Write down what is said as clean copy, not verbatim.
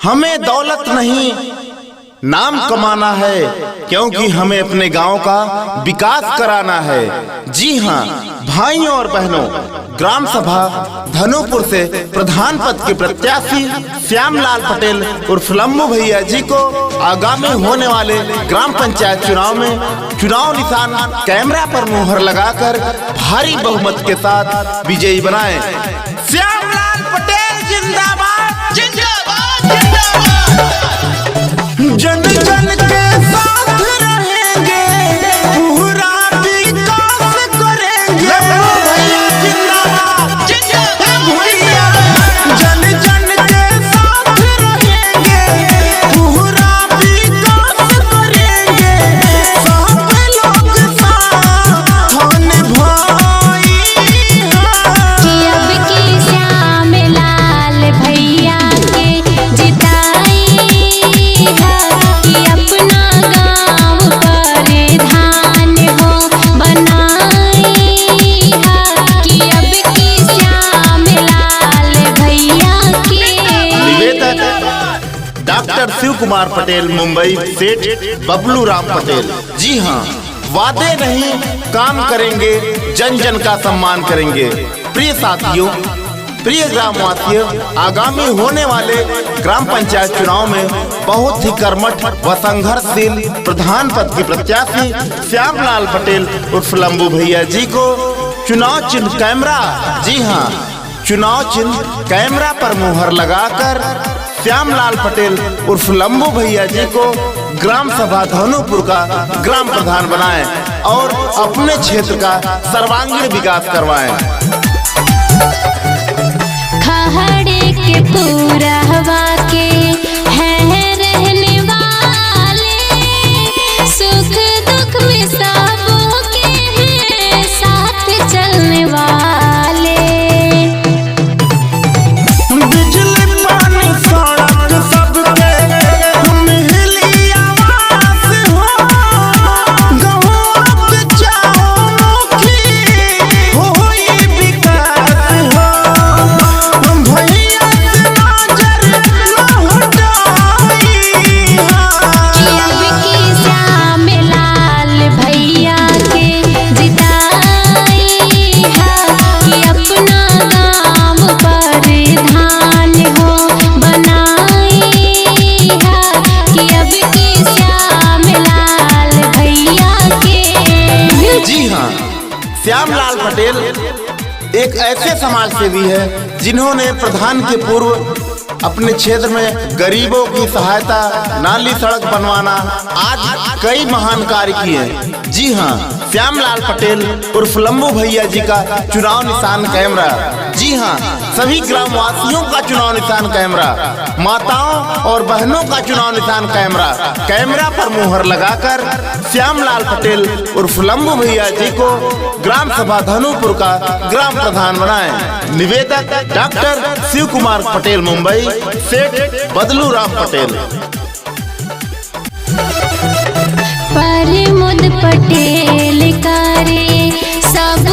हमें दौलत नहीं नाम कमाना है, क्योंकि हमें अपने गांव का विकास कराना है। जी हाँ भाइयों और बहनों, ग्राम सभा धनुपुर से प्रधान पद के प्रत्याशी श्यामलाल पटेल उर्फ लम्बू भैया जी को आगामी होने वाले ग्राम पंचायत चुनाव में चुनाव निशान कैमरा पर मुहर लगाकर भारी बहुमत के साथ विजयी बनाएं। श्यामलाल पटेल जिंदाबाद जिंदाबाद जिंदाबाद। जन जन के साथ रहेंगे, पूरा विकास करेंगे। भैया जिंदाबाद जिंदाबाद भैया। जन जन के साथ रहेंगे, पूरा विकास करेंगे। सब लोग साथ भाई। अब की श्यामलाल भैया के जिताई अपना गाँव परिधान हो बनाई कि अब की श्यामलाल भैया के। निवेदक डॉक्टर शिव कुमार पटेल, मुंबई सेठ बबलू राम पटेल। जी हाँ, वादे नहीं काम करेंगे, जन जन का सम्मान करेंगे। प्रिय साथियों, प्रिय ग्रामवासियों, आगामी होने वाले ग्राम पंचायत चुनाव में बहुत ही कर्मठ व संघर्षशील प्रधान पद के प्रत्याशी श्यामलाल पटेल उर्फ लम्बू भैया जी को चुनाव चिन्ह कैमरा, जी हाँ चुनाव चिन्ह कैमरा पर मुहर लगाकर श्यामलाल पटेल उर्फ लम्बू भैया जी को ग्राम सभा धनुपुर का ग्राम प्रधान बनाएं और अपने क्षेत्र का सर्वांगीण विकास करवाएं। खहड़े के पूरा हवा के हैं रहने वाले, सुख दुख में सबों के हैं साथ चलने वाले। बिजली पानी सड़क सबके मिली आवास हो, गाँव के चौमुखी होई विकास हो। भैया से नजर न हटाई। अब की श्यामलाल भैया के जिताई कि अपना गाँव परिधान हो बनाई कि अब की श्यामलाल भैया के। जी हाँ, श्यामलाल पटेल एक ऐसे समाज सेवी है जिन्होंने प्रधान के पूर्व अपने क्षेत्र में गरीबों की सहायता, नाली सड़क बनवाना, आज कई महान कार्य किए। जी हाँ, श्यामलाल पटेल उर्फ लम्बू भैया जी का चुनाव निशान कैमरा। जी हाँ, सभी ग्रामवासियों का चुनाव निशान कैमरा, माताओं और बहनों का चुनाव निशान कैमरा, कैमरा पर मुहर लगाकर श्यामलाल पटेल उर्फ लम्बू भैया जी को ग्राम सभा धनुपुर का ग्राम प्रधान बनाएं। निवेदक डॉक्टर शिव कुमार पटेल, मुंबई सेठ बदलू राम पटेल। प्रमोद पटेल करे सब